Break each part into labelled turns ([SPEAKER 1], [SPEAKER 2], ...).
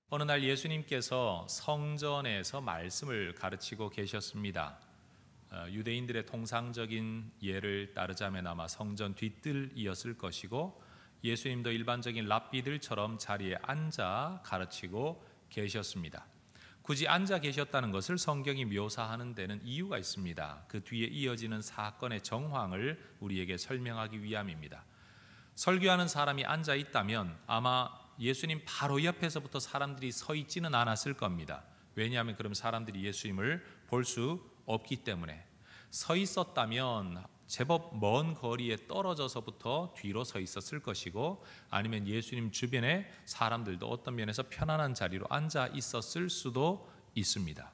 [SPEAKER 1] 어느 날 예수님께서 성전에서 말씀을 가르치고 계셨습니다. 유대인들의 통상적인 예를 따르자면 아마 성전 뒤뜰이었을 것이고, 예수님도 일반적인 랍비들처럼 자리에 앉아 가르치고 계셨습니다. 굳이 앉아 계셨다는 것을 성경이 묘사하는 데는 이유가 있습니다. 그 뒤에 이어지는 사건의 정황을 우리에게 설명하기 위함입니다. 설교하는 사람이 앉아 있다면 아마 예수님 바로 옆에서부터 사람들이 서 있지는 않았을 겁니다. 왜냐하면 그럼 사람들이 예수님을 볼 수 없기 때문에. 서 있었다면 제법 먼 거리에 떨어져서부터 뒤로 서 있었을 것이고, 아니면 예수님 주변에 사람들도 어떤 면에서 편안한 자리로 앉아 있었을 수도 있습니다.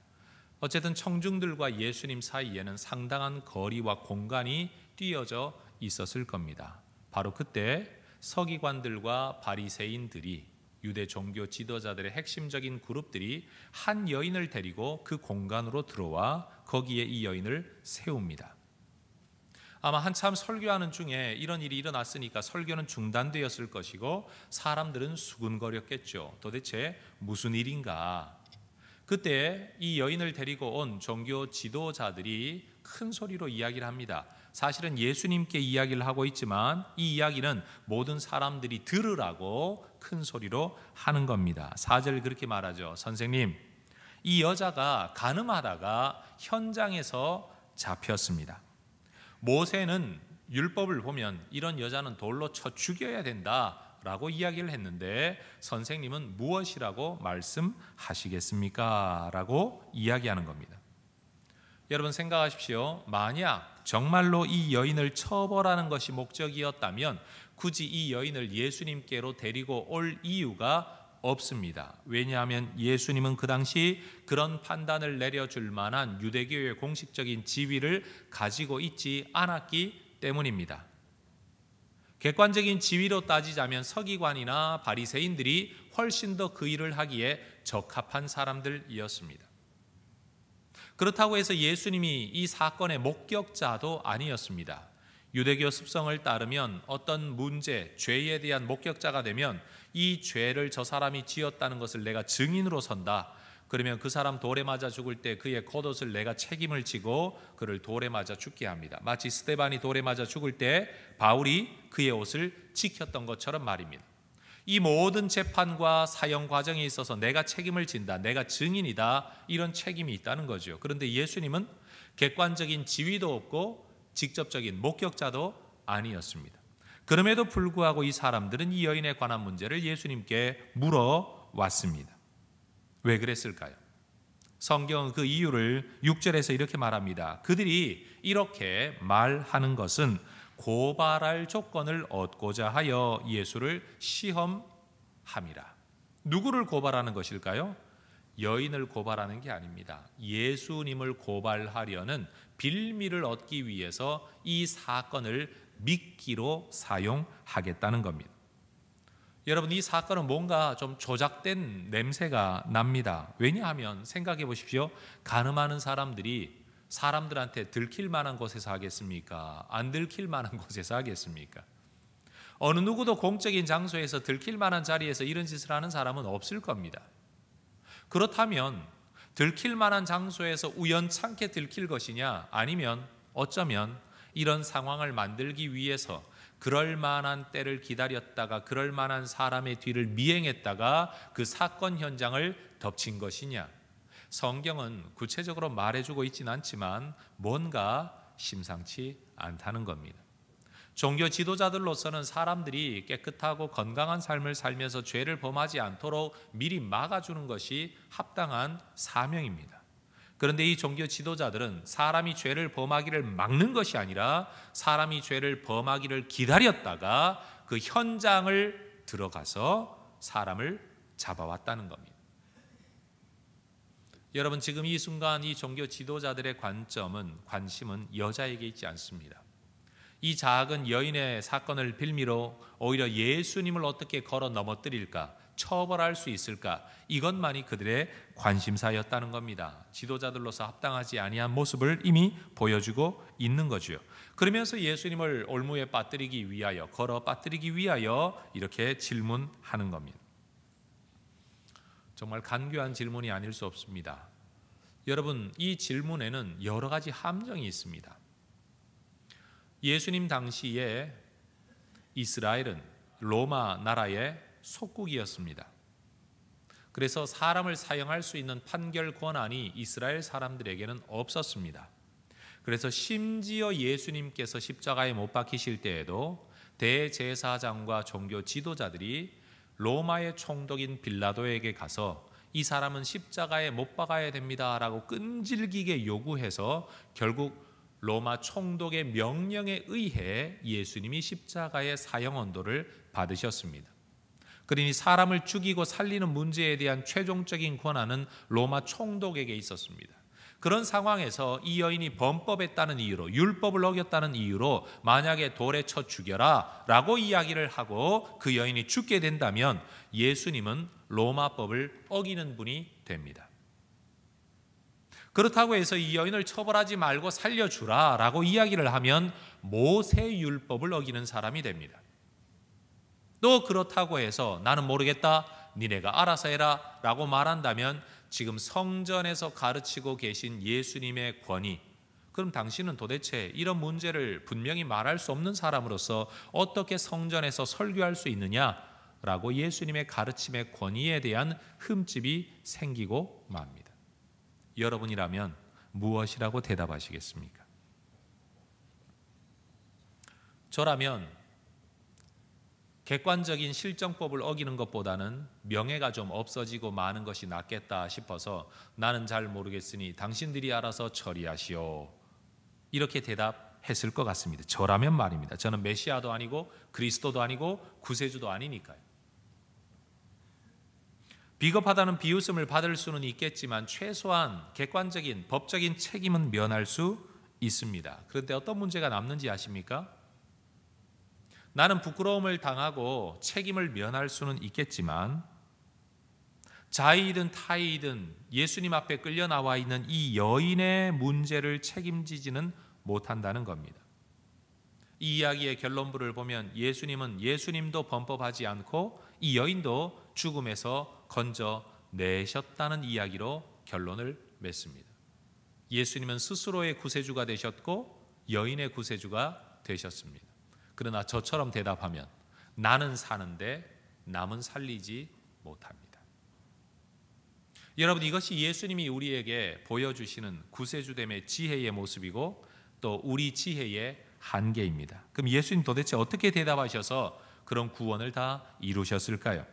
[SPEAKER 1] 어쨌든 청중들과 예수님 사이에는 상당한 거리와 공간이 띄어져 있었을 겁니다. 바로 그때 서기관들과 바리새인들이, 유대 종교 지도자들의 핵심적인 그룹들이 한 여인을 데리고 그 공간으로 들어와 거기에 이 여인을 세웁니다. 아마 한참 설교하는 중에 이런 일이 일어났으니까 설교는 중단되었을 것이고, 사람들은 수군거렸겠죠. 도대체 무슨 일인가? 그때 이 여인을 데리고 온 종교 지도자들이 큰 소리로 이야기를 합니다. 사실은 예수님께 이야기를 하고 있지만 이 이야기는 모든 사람들이 들으라고 큰 소리로 하는 겁니다. 4절 그렇게 말하죠. 선생님, 이 여자가 간음하다가 현장에서 잡혔습니다. 모세는 율법을 보면 이런 여자는 돌로 쳐 죽여야 된다라고 이야기를 했는데, 선생님은 무엇이라고 말씀하시겠습니까? 라고 이야기하는 겁니다. 여러분 생각하십시오. 만약 정말로 이 여인을 처벌하는 것이 목적이었다면 굳이 이 여인을 예수님께로 데리고 올 이유가 없습니다. 왜냐하면 예수님은 그 당시 그런 판단을 내려줄 만한 유대교의 공식적인 지위를 가지고 있지 않았기 때문입니다. 객관적인 지위로 따지자면 서기관이나 바리새인들이 훨씬 더 그 일을 하기에 적합한 사람들이었습니다. 그렇다고 해서 예수님이 이 사건의 목격자도 아니었습니다. 유대교 습성을 따르면 어떤 문제, 죄에 대한 목격자가 되면 이 죄를 저 사람이 지었다는 것을 내가 증인으로 선다. 그러면 그 사람 돌에 맞아 죽을 때 그의 겉옷을 내가 책임을 지고 그를 돌에 맞아 죽게 합니다. 마치 스데반이 돌에 맞아 죽을 때 바울이 그의 옷을 지켰던 것처럼 말입니다. 이 모든 재판과 사형 과정에 있어서 내가 책임을 진다, 내가 증인이다, 이런 책임이 있다는 거죠. 그런데 예수님은 객관적인 지위도 없고 직접적인 목격자도 아니었습니다. 그럼에도 불구하고 이 사람들은 이 여인에 관한 문제를 예수님께 물어왔습니다. 왜 그랬을까요? 성경은 그 이유를 6절에서 이렇게 말합니다. 그들이 이렇게 말하는 것은 고발할 조건을 얻고자 하여 예수를 시험함이라. 누구를 고발하는 것일까요? 여인을 고발하는 게 아닙니다. 예수님을 고발하려는 빌미를 얻기 위해서 이 사건을 미끼로 사용하겠다는 겁니다. 여러분, 이 사건은 뭔가 좀 조작된 냄새가 납니다. 왜냐하면 생각해 보십시오. 간음하는 사람들이 사람들한테 들킬 만한 곳에서 하겠습니까? 안 들킬 만한 곳에서 하겠습니까? 어느 누구도 공적인 장소에서 들킬 만한 자리에서 이런 짓을 하는 사람은 없을 겁니다. 그렇다면 들킬 만한 장소에서 우연찮게 들킬 것이냐, 아니면 어쩌면 이런 상황을 만들기 위해서 그럴 만한 때를 기다렸다가 그럴 만한 사람의 뒤를 미행했다가 그 사건 현장을 덮친 것이냐. 성경은 구체적으로 말해주고 있지는 않지만 뭔가 심상치 않다는 겁니다. 종교 지도자들로서는 사람들이 깨끗하고 건강한 삶을 살면서 죄를 범하지 않도록 미리 막아주는 것이 합당한 사명입니다. 그런데 이 종교 지도자들은 사람이 죄를 범하기를 막는 것이 아니라 사람이 죄를 범하기를 기다렸다가 그 현장을 들어가서 사람을 잡아왔다는 겁니다. 여러분, 지금 이 순간 이 종교 지도자들의 관심은 여자에게 있지 않습니다. 이 작은 여인의 사건을 빌미로 오히려 예수님을 어떻게 걸어 넘어뜨릴까, 처벌할 수 있을까, 이것만이 그들의 관심사였다는 겁니다. 지도자들로서 합당하지 아니한 모습을 이미 보여주고 있는 거죠. 그러면서 예수님을 올무에 빠뜨리기 위하여, 걸어 빠뜨리기 위하여 이렇게 질문하는 겁니다. 정말 간교한 질문이 아닐 수 없습니다. 여러분, 이 질문에는 여러 가지 함정이 있습니다. 예수님 당시에 이스라엘은 로마 나라의 속국이었습니다. 그래서 사람을 사형할 수 있는 판결 권한이 이스라엘 사람들에게는 없었습니다. 그래서 심지어 예수님께서 십자가에 못 박히실 때에도 대제사장과 종교 지도자들이 로마의 총독인 빌라도에게 가서 이 사람은 십자가에 못 박아야 됩니다 라고 끈질기게 요구해서 결국 로마 총독의 명령에 의해 예수님이 십자가의 사형 언도를 받으셨습니다. 그러니 사람을 죽이고 살리는 문제에 대한 최종적인 권한은 로마 총독에게 있었습니다. 그런 상황에서 이 여인이 범법에 따른 이유로, 율법을 어겼다는 이유로 만약에 돌에 쳐 죽여라 라고 이야기를 하고 그 여인이 죽게 된다면 예수님은 로마법을 어기는 분이 됩니다. 그렇다고 해서 이 여인을 처벌하지 말고 살려주라 라고 이야기를 하면 모세율법을 어기는 사람이 됩니다. 또 그렇다고 해서 나는 모르겠다, 니네가 알아서 해라 라고 말한다면 지금 성전에서 가르치고 계신 예수님의 권위, 그럼 당신은 도대체 이런 문제를 분명히 말할 수 없는 사람으로서 어떻게 성전에서 설교할 수 있느냐라고 예수님의 가르침의 권위에 대한 흠집이 생기고 맙니다. 여러분이라면 무엇이라고 대답하시겠습니까? 저라면 객관적인 실정법을 어기는 것보다는 명예가 좀 없어지고 마는 것이 낫겠다 싶어서 나는 잘 모르겠으니 당신들이 알아서 처리하시오, 이렇게 대답했을 것 같습니다. 저라면 말입니다. 저는 메시아도 아니고 그리스도도 아니고 구세주도 아니니까요. 비겁하다는 비웃음을 받을 수는 있겠지만 최소한 객관적인 법적인 책임은 면할 수 있습니다. 그런데 어떤 문제가 남는지 아십니까? 나는 부끄러움을 당하고 책임을 면할 수는 있겠지만 자의이든 타의이든 예수님 앞에 끌려 나와 있는 이 여인의 문제를 책임지지는 못한다는 겁니다. 이 이야기의 결론부를 보면 예수님은 예수님도 범법하지 않고 이 여인도 죽음에서 건져내셨다는 이야기로 결론을 맺습니다. 예수님은 스스로의 구세주가 되셨고 여인의 구세주가 되셨습니다. 그러나 저처럼 대답하면 나는 사는데 남은 살리지 못합니다. 여러분, 이것이 예수님이 우리에게 보여주시는 구세주됨의 지혜의 모습이고 또 우리 지혜의 한계입니다. 그럼 예수님 도대체 어떻게 대답하셔서 그런 구원을 다 이루셨을까요?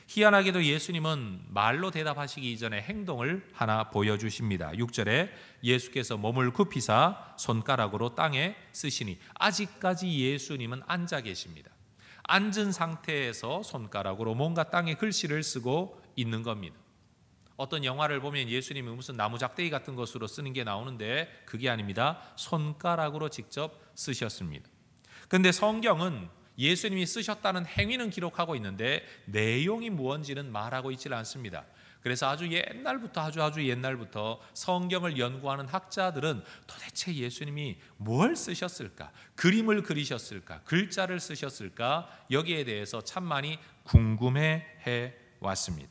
[SPEAKER 1] 희한하게도 예수님은 말로 대답하시기 이전에 행동을 하나 보여주십니다. 6절에 예수께서 몸을 굽히사 손가락으로 땅에 쓰시니, 아직까지 예수님은 앉아 계십니다. 앉은 상태에서 손가락으로 뭔가 땅에 글씨를 쓰고 있는 겁니다. 어떤 영화를 보면 예수님이 무슨 나무 작대기 같은 것으로 쓰는 게 나오는데 그게 아닙니다. 손가락으로 직접 쓰셨습니다. 그런데 성경은 예수님이 쓰셨다는 행위는 기록하고 있는데 내용이 무언지는 말하고 있지 않습니다. 그래서 아주 옛날부터 성경을 연구하는 학자들은 도대체 예수님이 뭘 쓰셨을까? 그림을 그리셨을까? 글자를 쓰셨을까? 여기에 대해서 참 많이 궁금해해 왔습니다.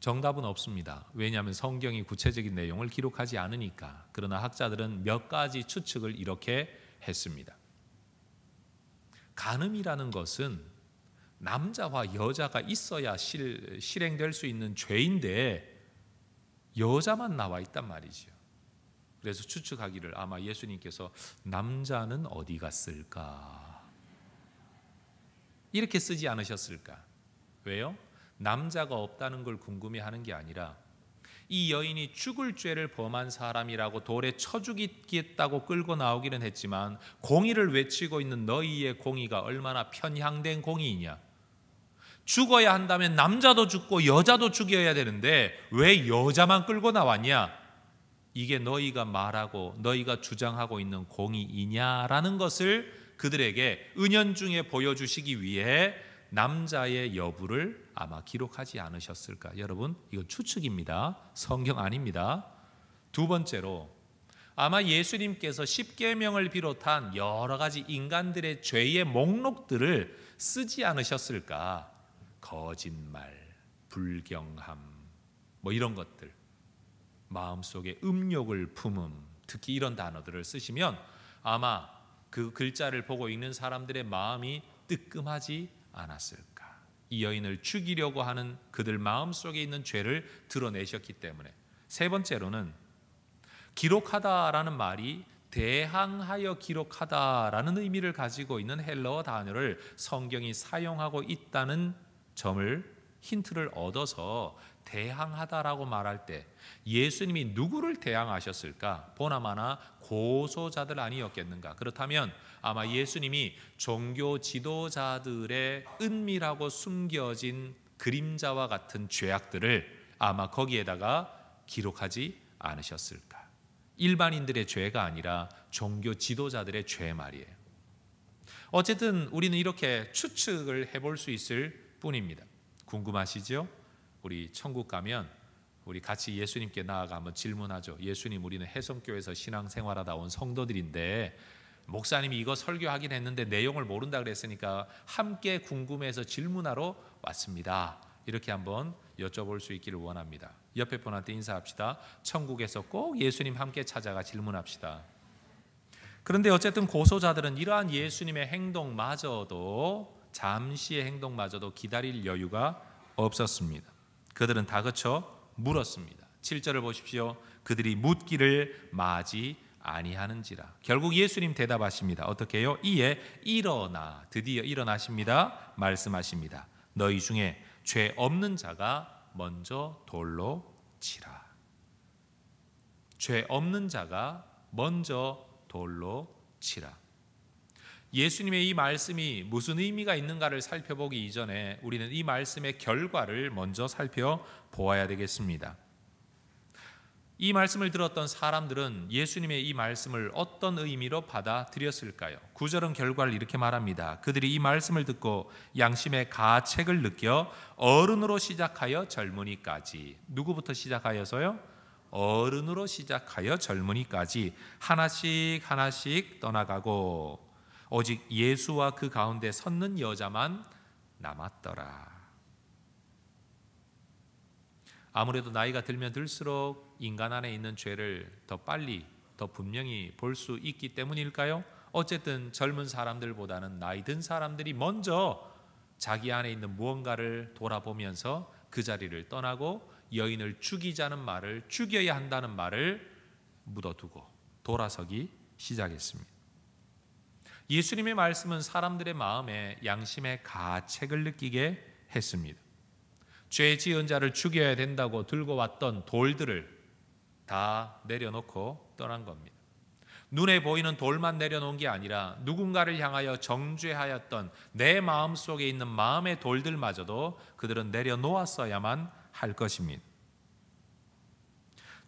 [SPEAKER 1] 정답은 없습니다. 왜냐하면 성경이 구체적인 내용을 기록하지 않으니까. 그러나 학자들은 몇 가지 추측을 이렇게 했습니다. 간음이라는 것은 남자와 여자가 있어야 실행될 수 있는 죄인데 여자만 나와 있단 말이죠. 그래서 추측하기를 아마 예수님께서 남자는 어디 갔을까? 이렇게 쓰지 않으셨을까? 왜요? 남자가 없다는 걸 궁금해하는 게 아니라 이 여인이 죽을 죄를 범한 사람이라고 돌에 쳐 죽이겠다고 끌고 나오기는 했지만 공의를 외치고 있는 너희의 공의가 얼마나 편향된 공의이냐. 죽어야 한다면 남자도 죽고 여자도 죽여야 되는데 왜 여자만 끌고 나왔냐. 이게 너희가 말하고 너희가 주장하고 있는 공의이냐라는 것을 그들에게 은연중에 보여주시기 위해 남자의 여부를 아마 기록하지 않으셨을까. 여러분, 이건 추측입니다. 성경 아닙니다. 두 번째로 아마 예수님께서 십계명을 비롯한 여러 가지 인간들의 죄의 목록들을 쓰지 않으셨을까. 거짓말, 불경함, 뭐 이런 것들, 마음속에 음욕을 품음, 특히 이런 단어들을 쓰시면 아마 그 글자를 보고 읽는 사람들의 마음이 뜨끔하지 않았을까. 이 여인을 죽이려고 하는 그들 마음속에 있는 죄를 드러내셨기 때문에. 세 번째로는 기록하다라는 말이 대항하여 기록하다라는 의미를 가지고 있는 헬라어 단어를 성경이 사용하고 있다는 점을 힌트를 얻어서 대항하다라고 말할 때 예수님이 누구를 대항하셨을까? 보나마나 고소자들 아니었겠는가? 그렇다면 아마 예수님이 종교 지도자들의 은밀하고 숨겨진 그림자와 같은 죄악들을 아마 거기에다가 기록하지 않으셨을까? 일반인들의 죄가 아니라 종교 지도자들의 죄 말이에요. 어쨌든 우리는 이렇게 추측을 해볼 수 있을 뿐입니다. 궁금하시죠? 우리 천국 가면 우리 같이 예수님께 나아가 한번 질문하죠. 예수님, 우리는 해성교회에서 신앙생활하다 온 성도들인데 목사님이 이거 설교하긴 했는데 내용을 모른다 그랬으니까 함께 궁금해서 질문하러 왔습니다. 이렇게 한번 여쭤볼 수 있기를 원합니다. 옆에 분한테 인사합시다. 천국에서 꼭 예수님 함께 찾아가 질문합시다. 그런데 어쨌든 고소자들은 이러한 예수님의 행동마저도, 잠시의 행동마저도 기다릴 여유가 없었습니다. 그들은 다그쳐 물었습니다. 7절을 보십시오. 그들이 묻기를 마지 아니하는지라. 결국 예수님 대답하십니다. 어떻게 해요? 이에 일어나, 드디어 일어나십니다. 말씀하십니다. 너희 중에 죄 없는 자가 먼저 돌로 치라. 죄 없는 자가 먼저 돌로 치라. 예수님의 이 말씀이 무슨 의미가 있는가를 살펴보기 이전에 우리는 이 말씀의 결과를 먼저 살펴보아야 되겠습니다. 이 말씀을 들었던 사람들은 예수님의 이 말씀을 어떤 의미로 받아들였을까요? 9절은 결과를 이렇게 말합니다. 그들이 이 말씀을 듣고 양심의 가책을 느껴 어른으로 시작하여 젊은이까지, 누구부터 시작하여서요? 어른으로 시작하여 젊은이까지 하나씩 하나씩 떠나가고 오직 예수와 그 가운데 섰는 여자만 남았더라. 아무래도 나이가 들면 들수록 인간 안에 있는 죄를 더 빨리, 더 분명히 볼 수 있기 때문일까요? 어쨌든 젊은 사람들보다는 나이 든 사람들이 먼저 자기 안에 있는 무언가를 돌아보면서 그 자리를 떠나고 여인을 죽이자는 말을, 죽여야 한다는 말을 묻어두고 돌아서기 시작했습니다. 예수님의 말씀은 사람들의 마음에 양심의 가책을 느끼게 했습니다. 죄 지은 자를 죽여야 된다고 들고 왔던 돌들을 다 내려놓고 떠난 겁니다. 눈에 보이는 돌만 내려놓은 게 아니라 누군가를 향하여 정죄하였던 내 마음속에 있는 마음의 돌들마저도 그들은 내려놓았어야만 할 것입니다.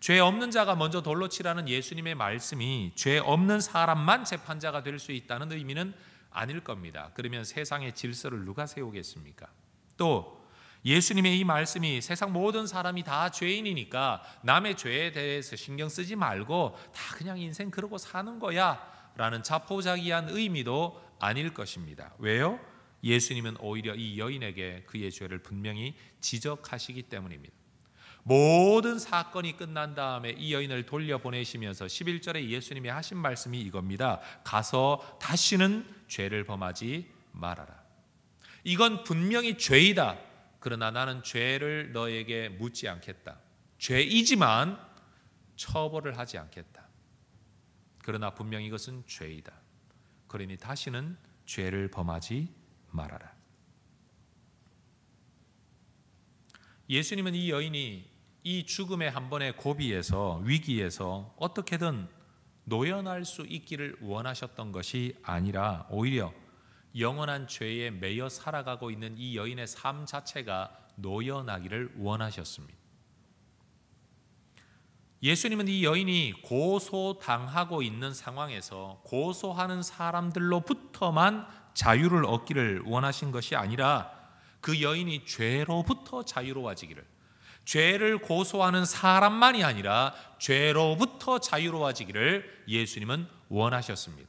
[SPEAKER 1] 죄 없는 자가 먼저 돌로 치라는 예수님의 말씀이 죄 없는 사람만 재판자가 될 수 있다는 의미는 아닐 겁니다. 그러면 세상의 질서를 누가 세우겠습니까? 또 예수님의 이 말씀이 세상 모든 사람이 다 죄인이니까 남의 죄에 대해서 신경 쓰지 말고 다 그냥 인생 그러고 사는 거야 라는 자포자기한 의미도 아닐 것입니다. 왜요? 예수님은 오히려 이 여인에게 그의 죄를 분명히 지적하시기 때문입니다. 모든 사건이 끝난 다음에 이 여인을 돌려보내시면서 11절에 예수님이 하신 말씀이 이겁니다. 가서 다시는 죄를 범하지 말아라. 이건 분명히 죄이다. 그러나 나는 죄를 너에게 묻지 않겠다. 죄이지만 처벌을 하지 않겠다. 그러나 분명히 이것은 죄이다. 그러니 다시는 죄를 범하지 말아라. 예수님은 이 여인이 이 죽음의 한 번의 고비에서, 위기에서 어떻게든 노연할 수 있기를 원하셨던 것이 아니라 오히려 영원한 죄에 매여 살아가고 있는 이 여인의 삶 자체가 노연하기를 원하셨습니다. 예수님은 이 여인이 고소당하고 있는 상황에서 고소하는 사람들로부터만 자유를 얻기를 원하신 것이 아니라 그 여인이 죄로부터 자유로워지기를, 죄를 고소하는 사람만이 아니라 죄로부터 자유로워지기를 예수님은 원하셨습니다.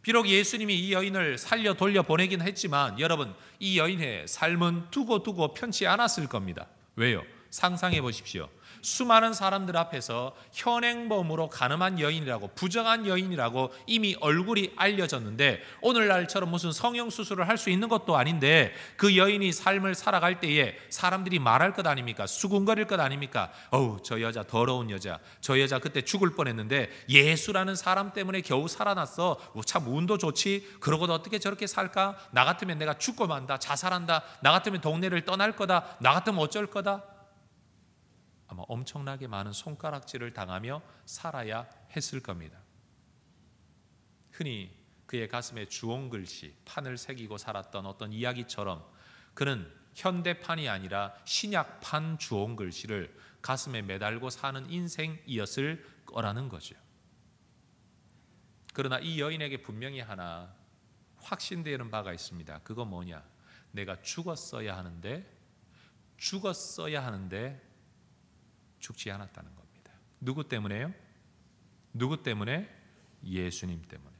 [SPEAKER 1] 비록 예수님이 이 여인을 살려 돌려 보내긴 했지만 여러분, 이 여인의 삶은 두고두고 편치 않았을 겁니다. 왜요? 상상해 보십시오. 수많은 사람들 앞에서 현행범으로 가늠한 여인이라고, 부정한 여인이라고 이미 얼굴이 알려졌는데, 오늘날처럼 무슨 성형수술을 할 수 있는 것도 아닌데 그 여인이 삶을 살아갈 때에 사람들이 말할 것 아닙니까? 수군거릴 것 아닙니까? 어우, 저 여자 더러운 여자, 저 여자 그때 죽을 뻔했는데 예수라는 사람 때문에 겨우 살아났어. 참 운도 좋지. 그러고도 어떻게 저렇게 살까? 나 같으면 내가 죽고 만다, 자살한다. 나 같으면 동네를 떠날 거다. 나 같으면 어쩔 거다. 아마 엄청나게 많은 손가락질을 당하며 살아야 했을 겁니다. 흔히 그의 가슴에 주홍글씨, 판을 새기고 살았던 어떤 이야기처럼 그는 현대판이 아니라 신약판 주홍글씨를 가슴에 매달고 사는 인생이었을 거라는 거죠. 그러나 이 여인에게 분명히 하나 확신되는 바가 있습니다. 그건 뭐냐? 내가 죽었어야 하는데 죽지 않았다는 겁니다. 누구 때문에요? 누구 때문에? 예수님 때문에.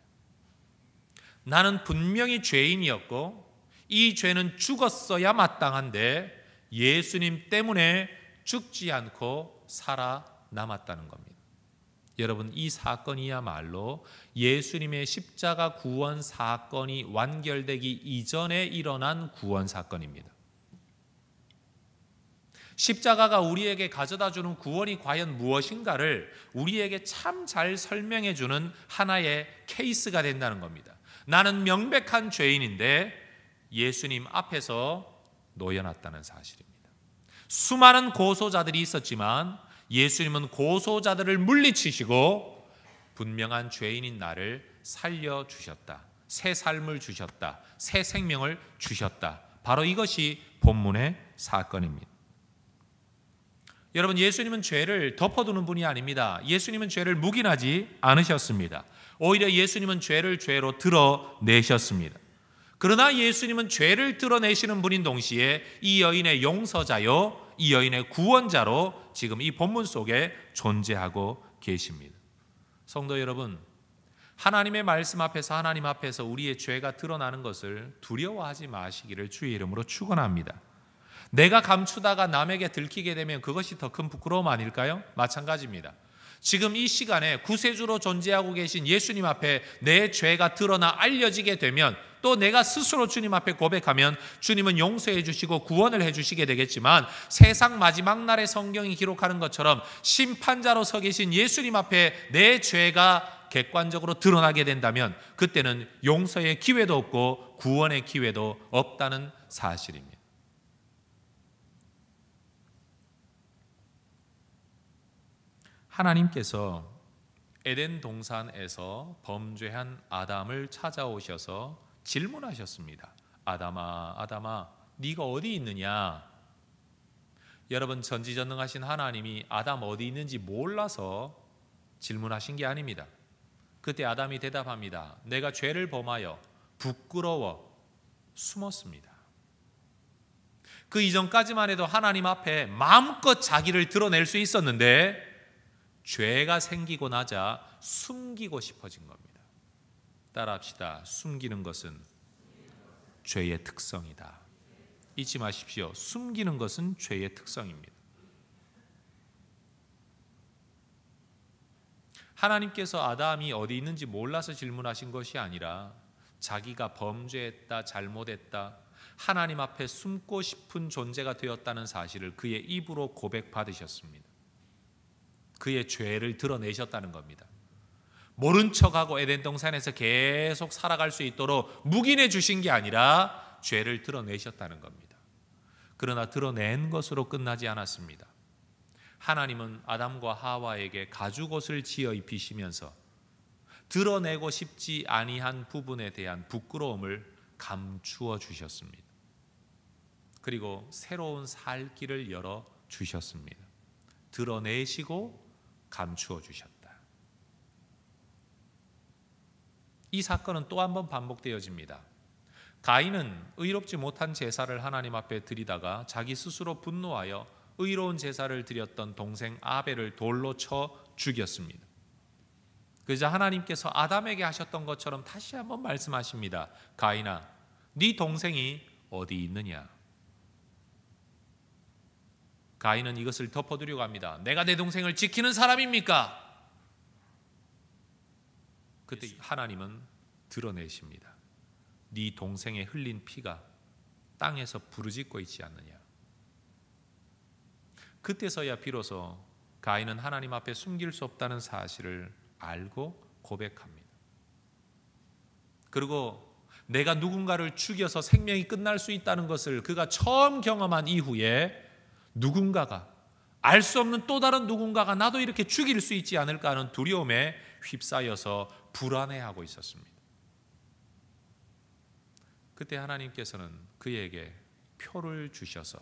[SPEAKER 1] 나는 분명히 죄인이었고 이 죄는 죽었어야 마땅한데 예수님 때문에 죽지 않고 살아남았다는 겁니다. 여러분, 이 사건이야말로 예수님의 십자가 구원 사건이 완결되기 이전에 일어난 구원 사건입니다. 십자가가 우리에게 가져다주는 구원이 과연 무엇인가를 우리에게 참 잘 설명해주는 하나의 케이스가 된다는 겁니다. 나는 명백한 죄인인데 예수님 앞에서 놓여놨다는 사실입니다. 수많은 고소자들이 있었지만 예수님은 고소자들을 물리치시고 분명한 죄인인 나를 살려주셨다. 새 삶을 주셨다. 새 생명을 주셨다. 바로 이것이 본문의 사건입니다. 여러분, 예수님은 죄를 덮어두는 분이 아닙니다. 예수님은 죄를 묵인하지 않으셨습니다. 오히려 예수님은 죄를 죄로 드러내셨습니다. 그러나 예수님은 죄를 드러내시는 분인 동시에 이 여인의 용서자요, 이 여인의 구원자로 지금 이 본문 속에 존재하고 계십니다. 성도 여러분, 하나님의 말씀 앞에서, 하나님 앞에서 우리의 죄가 드러나는 것을 두려워하지 마시기를 주의 이름으로 축원합니다. 내가 감추다가 남에게 들키게 되면 그것이 더 큰 부끄러움 아닐까요? 마찬가지입니다. 지금 이 시간에 구세주로 존재하고 계신 예수님 앞에 내 죄가 드러나 알려지게 되면, 또 내가 스스로 주님 앞에 고백하면 주님은 용서해 주시고 구원을 해 주시게 되겠지만, 세상 마지막 날의 성경이 기록하는 것처럼 심판자로 서 계신 예수님 앞에 내 죄가 객관적으로 드러나게 된다면 그때는 용서의 기회도 없고 구원의 기회도 없다는 사실입니다. 하나님께서 에덴 동산에서 범죄한 아담을 찾아오셔서 질문하셨습니다. 아담아, 아담아, 네가 어디 있느냐? 여러분, 전지전능하신 하나님이 아담 어디 있는지 몰라서 질문하신 게 아닙니다. 그때 아담이 대답합니다. 내가 죄를 범하여 부끄러워 숨었습니다. 그 이전까지만 해도 하나님 앞에 마음껏 자기를 드러낼 수 있었는데 죄가 생기고 나자 숨기고 싶어진 겁니다. 따라합시다. 숨기는 것은 죄의 특성이다. 잊지 마십시오. 숨기는 것은 죄의 특성입니다. 하나님께서 아담이 어디 있는지 몰라서 질문하신 것이 아니라 자기가 범죄했다, 잘못했다, 하나님 앞에 숨고 싶은 존재가 되었다는 사실을 그의 입으로 고백받으셨습니다. 그의 죄를 드러내셨다는 겁니다. 모른 척하고 에덴 동산에서 계속 살아갈 수 있도록 묵인해 주신 게 아니라 죄를 드러내셨다는 겁니다. 그러나 드러낸 것으로 끝나지 않았습니다. 하나님은 아담과 하와에게 가죽옷을 지어 입히시면서 드러내고 싶지 아니한 부분에 대한 부끄러움을 감추어 주셨습니다. 그리고 새로운 살 길을 열어 주셨습니다. 드러내시고 감추어 주셨다. 이 사건은 또 한 번 반복되어집니다. 가인은 의롭지 못한 제사를 하나님 앞에 드리다가 자기 스스로 분노하여 의로운 제사를 드렸던 동생 아벨을 돌로 쳐 죽였습니다. 그래서 하나님께서 아담에게 하셨던 것처럼 다시 한번 말씀하십니다. 가인아, 네 동생이 어디 있느냐? 가인은 이것을 덮어두려고 합니다. 내가 내 동생을 지키는 사람입니까? 그때 하나님은 드러내십니다. 네 동생의 흘린 피가 땅에서 부르짖고 있지 않느냐. 그때서야 비로소 가인은 하나님 앞에 숨길 수 없다는 사실을 알고 고백합니다. 그리고 내가 누군가를 죽여서 생명이 끝날 수 있다는 것을 그가 처음 경험한 이후에 누군가가, 알 수 없는 또 다른 누군가가 나도 이렇게 죽일 수 있지 않을까 하는 두려움에 휩싸여서 불안해하고 있었습니다. 그때 하나님께서는 그에게 표를 주셔서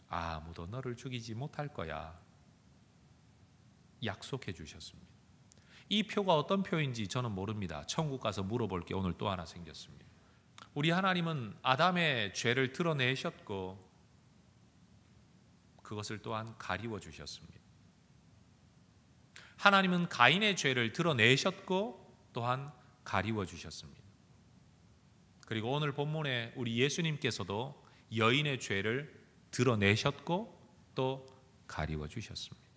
[SPEAKER 1] 아무도 너를 죽이지 못할 거야 약속해 주셨습니다. 이 표가 어떤 표인지 저는 모릅니다. 천국 가서 물어볼 게 오늘 또 하나 생겼습니다. 우리 하나님은 아담의 죄를 드러내셨고 그것을 또한 가리워 주셨습니다. 하나님은 가인의 죄를 드러내셨고 또한 가리워 주셨습니다. 그리고 오늘 본문에 우리 예수님께서도 여인의 죄를 드러내셨고 또 가리워 주셨습니다.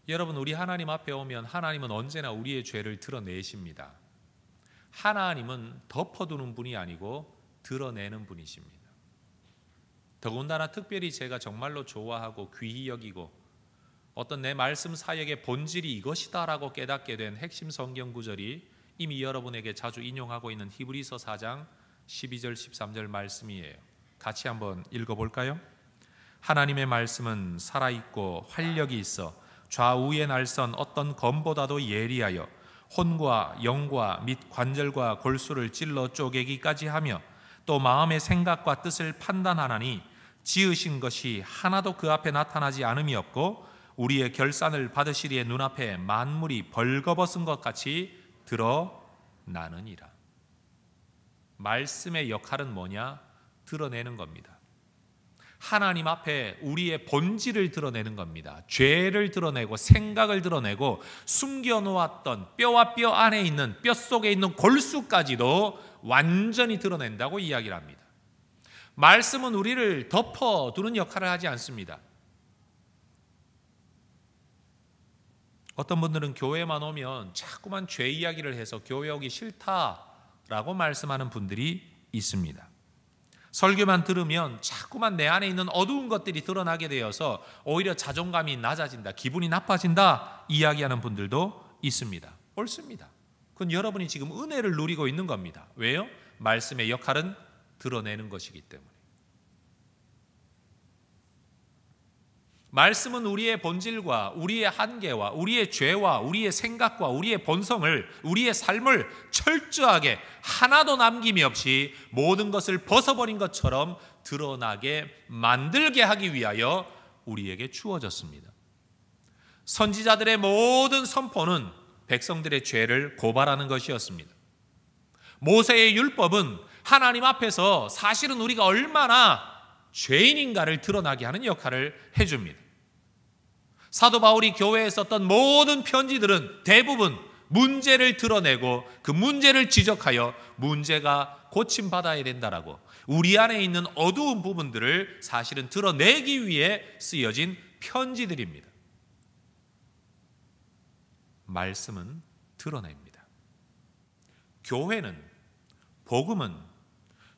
[SPEAKER 1] 여러분, 우리 하나님 앞에 오면 하나님은 언제나 우리의 죄를 드러내십니다. 하나님은 덮어두는 분이 아니고 드러내는 분이십니다. 더군다나 특별히 제가 정말로 좋아하고 귀히 여기고 어떤 내 말씀 사역의 본질이 이것이다라고 깨닫게 된 핵심 성경 구절이 이미 여러분에게 자주 인용하고 있는 히브리서 4장 12절 13절 말씀이에요. 같이 한번 읽어볼까요? 하나님의 말씀은 살아있고 활력이 있어 좌우의 날선 어떤 검보다도 예리하여 혼과 영과 및 관절과 골수를 찔러 쪼개기까지 하며 또 마음의 생각과 뜻을 판단하나니 지으신 것이 하나도 그 앞에 나타나지 않음이 없고 우리의 결산을 받으시리의 눈앞에 만물이 벌거벗은 것 같이 드러나느니라. 말씀의 역할은 뭐냐? 드러내는 겁니다. 하나님 앞에 우리의 본질을 드러내는 겁니다. 죄를 드러내고 생각을 드러내고 숨겨놓았던 뼈와 뼈 안에 있는 뼛속에 있는 골수까지도 완전히 드러낸다고 이야기를 합니다. 말씀은 우리를 덮어두는 역할을 하지 않습니다. 어떤 분들은 교회만 오면 자꾸만 죄 이야기를 해서 교회 오기 싫다라고 말씀하는 분들이 있습니다. 설교만 들으면 자꾸만 내 안에 있는 어두운 것들이 드러나게 되어서 오히려 자존감이 낮아진다, 기분이 나빠진다 이야기하는 분들도 있습니다. 옳습니다. 그건 여러분이 지금 은혜를 누리고 있는 겁니다. 왜요? 말씀의 역할은 드러내는 것이기 때문에. 말씀은 우리의 본질과 우리의 한계와 우리의 죄와 우리의 생각과 우리의 본성을, 우리의 삶을 철저하게 하나도 남김이 없이 모든 것을 벗어버린 것처럼 드러나게 만들게 하기 위하여 우리에게 주어졌습니다. 선지자들의 모든 선포는 백성들의 죄를 고발하는 것이었습니다. 모세의 율법은 하나님 앞에서 사실은 우리가 얼마나 죄인인가를 드러나게 하는 역할을 해줍니다. 사도 바울이 교회에 썼던 모든 편지들은 대부분 문제를 드러내고 그 문제를 지적하여 문제가 고침받아야 된다라고, 우리 안에 있는 어두운 부분들을 사실은 드러내기 위해 쓰여진 편지들입니다. 말씀은 드러냅니다. 교회는, 복음은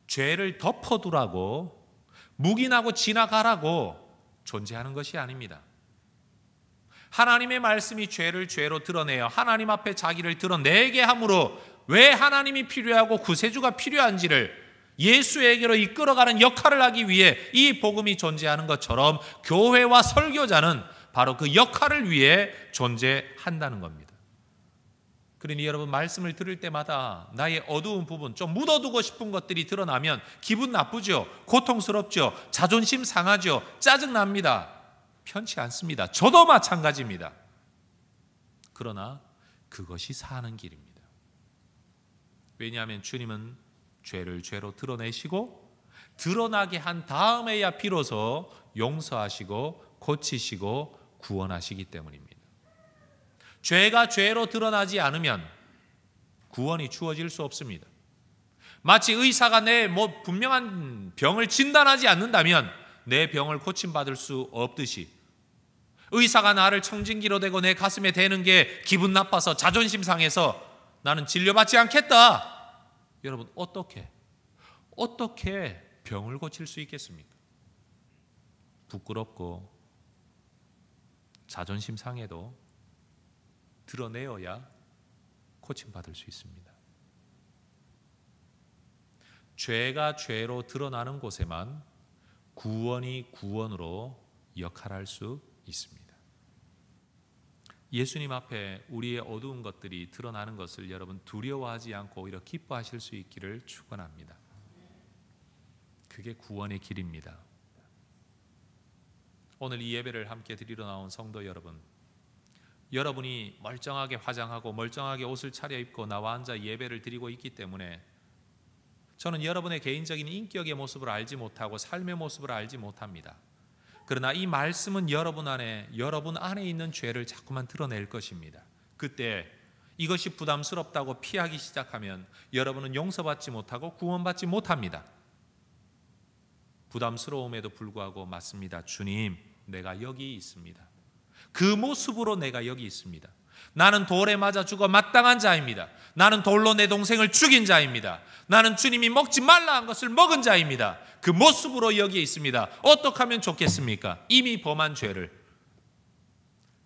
[SPEAKER 1] 죄를 덮어두라고, 묵인하고 지나가라고 존재하는 것이 아닙니다. 하나님의 말씀이 죄를 죄로 드러내어 하나님 앞에 자기를 드러내게 함으로 왜 하나님이 필요하고 구세주가 필요한지를 예수에게로 이끌어가는 역할을 하기 위해 이 복음이 존재하는 것처럼 교회와 설교자는 바로 그 역할을 위해 존재한다는 겁니다. 그러니 여러분, 말씀을 들을 때마다 나의 어두운 부분, 좀 묻어두고 싶은 것들이 드러나면 기분 나쁘죠? 고통스럽죠? 자존심 상하죠? 짜증납니다. 편치 않습니다. 저도 마찬가지입니다. 그러나 그것이 사는 길입니다. 왜냐하면 주님은 죄를 죄로 드러내시고 드러나게 한 다음에야 비로소 용서하시고 고치시고 구원하시기 때문입니다. 죄가 죄로 드러나지 않으면 구원이 주어질 수 없습니다. 마치 의사가 내 분명한 병을 진단하지 않는다면 내 병을 고침받을 수 없듯이, 의사가 나를 청진기로 대고 내 가슴에 대는 게 기분 나빠서 자존심 상해서 나는 진료받지 않겠다. 여러분, 어떻게 병을 고칠 수 있겠습니까? 부끄럽고 자존심 상해도 드러내어야 고침받을 수 있습니다. 죄가 죄로 드러나는 곳에만 구원이 구원으로 역할할 수 있습니다. 예수님 앞에 우리의 어두운 것들이 드러나는 것을 여러분 두려워하지 않고 오히려 기뻐하실 수 있기를 축원합니다. 그게 구원의 길입니다. 오늘 이 예배를 함께 드리러 나온 성도 여러분, 여러분이 멀쩡하게 화장하고 멀쩡하게 옷을 차려입고 나와 앉아 예배를 드리고 있기 때문에 저는 여러분의 개인적인 인격의 모습을 알지 못하고 삶의 모습을 알지 못합니다. 그러나 이 말씀은 여러분 안에 있는 죄를 자꾸만 드러낼 것입니다. 그때 이것이 부담스럽다고 피하기 시작하면 여러분은 용서받지 못하고 구원받지 못합니다. 부담스러움에도 불구하고 맞습니다. 주님, 내가 여기 있습니다. 그 모습으로 내가 여기 있습니다. 나는 돌에 맞아 죽어 마땅한 자입니다. 나는 돌로 내 동생을 죽인 자입니다. 나는 주님이 먹지 말라 한 것을 먹은 자입니다. 그 모습으로 여기에 있습니다. 어떻게 하면 좋겠습니까? 이미 범한 죄를.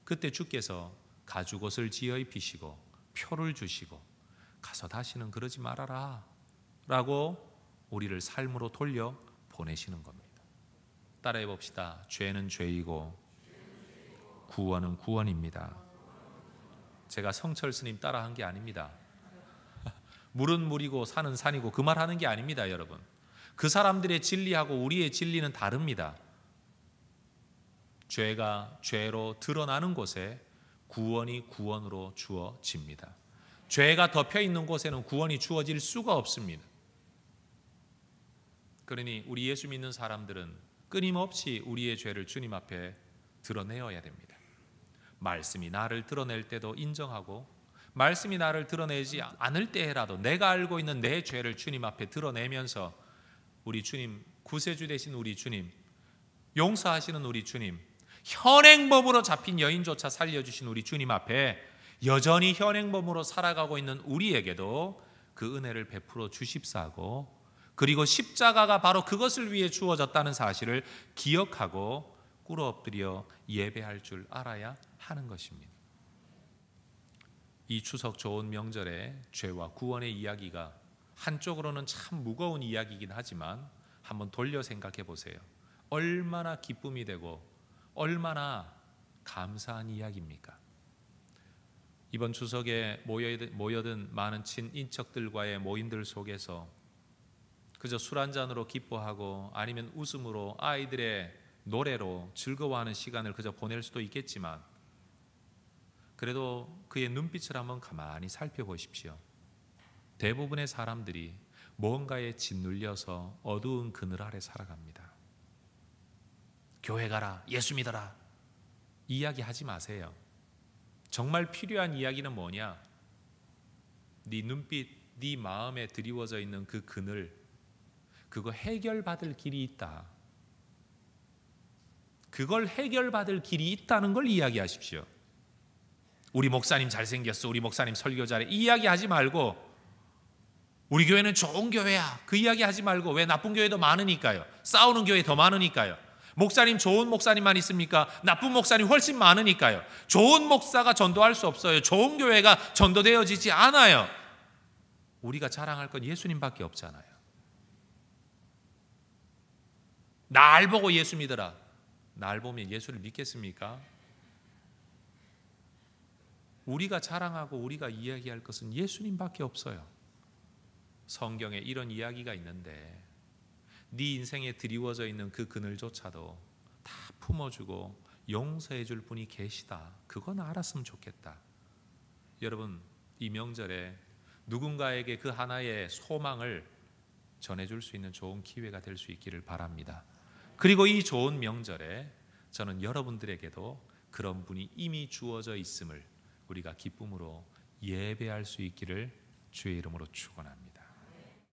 [SPEAKER 1] 그때 주께서 가죽옷을 지어 입히시고 표를 주시고 가서 다시는 그러지 말아라 라고 우리를 삶으로 돌려 보내시는 겁니다. 따라해 봅시다. 죄는 죄이고 구원은 구원입니다. 제가 성철 스님 따라한 게 아닙니다. 물은 물이고 산은 산이고 그 말 하는 게 아닙니다, 여러분. 그 사람들의 진리하고 우리의 진리는 다릅니다. 죄가 죄로 드러나는 곳에 구원이 구원으로 주어집니다. 죄가 덮여 있는 곳에는 구원이 주어질 수가 없습니다. 그러니 우리 예수 믿는 사람들은 끊임없이 우리의 죄를 주님 앞에 드러내어야 됩니다. 말씀이 나를 드러낼 때도 인정하고, 말씀이 나를 드러내지 않을 때라도 내가 알고 있는 내 죄를 주님 앞에 드러내면서 우리 주님, 구세주 되신 우리 주님, 용서하시는 우리 주님, 현행범으로 잡힌 여인조차 살려주신 우리 주님 앞에 여전히 현행범으로 살아가고 있는 우리에게도 그 은혜를 베풀어 주십사고, 그리고 십자가가 바로 그것을 위해 주어졌다는 사실을 기억하고 꿇어 엎드려 예배할 줄 알아야 하는 것입니다. 이 추석 좋은 명절에 죄와 구원의 이야기가 한쪽으로는 참 무거운 이야기이긴 하지만 한번 돌려 생각해 보세요. 얼마나 기쁨이 되고 얼마나 감사한 이야기입니까? 이번 추석에 모여든 많은 친인척들과의 모임들 속에서 그저 술 한잔으로 기뻐하고 아니면 웃음으로 아이들의 노래로 즐거워하는 시간을 그저 보낼 수도 있겠지만, 그래도 그의 눈빛을 한번 가만히 살펴보십시오. 대부분의 사람들이 뭔가에 짓눌려서 어두운 그늘 아래 살아갑니다. 교회 가라, 예수 믿어라 이야기하지 마세요. 정말 필요한 이야기는 뭐냐? 네 눈빛, 네 마음에 드리워져 있는 그 그늘, 그거 해결받을 길이 있다. 그걸 해결받을 길이 있다는 걸 이야기하십시오. 우리 목사님 잘생겼어, 우리 목사님 설교 잘해, 이 이야기하지 말고 우리 교회는 좋은 교회야, 그 이야기하지 말고, 왜? 나쁜 교회도 많으니까요. 싸우는 교회 더 많으니까요. 목사님 좋은 목사님만 있습니까? 나쁜 목사님 훨씬 많으니까요. 좋은 목사가 전도할 수 없어요. 좋은 교회가 전도되어지지 않아요. 우리가 자랑할 건 예수님밖에 없잖아요. 날 보고 예수 믿어라. 날 보면 예수를 믿겠습니까? 우리가 자랑하고 우리가 이야기할 것은 예수님밖에 없어요. 성경에 이런 이야기가 있는데 네 인생에 드리워져 있는 그 그늘조차도 다 품어주고 용서해 줄 분이 계시다. 그건 알았으면 좋겠다. 여러분, 이 명절에 누군가에게 그 하나의 소망을 전해줄 수 있는 좋은 기회가 될 수 있기를 바랍니다. 그리고 이 좋은 명절에 저는 여러분들에게도 그런 분이 이미 주어져 있음을 우리가 기쁨으로 예배할 수 있기를 주의 이름으로 축원합니다.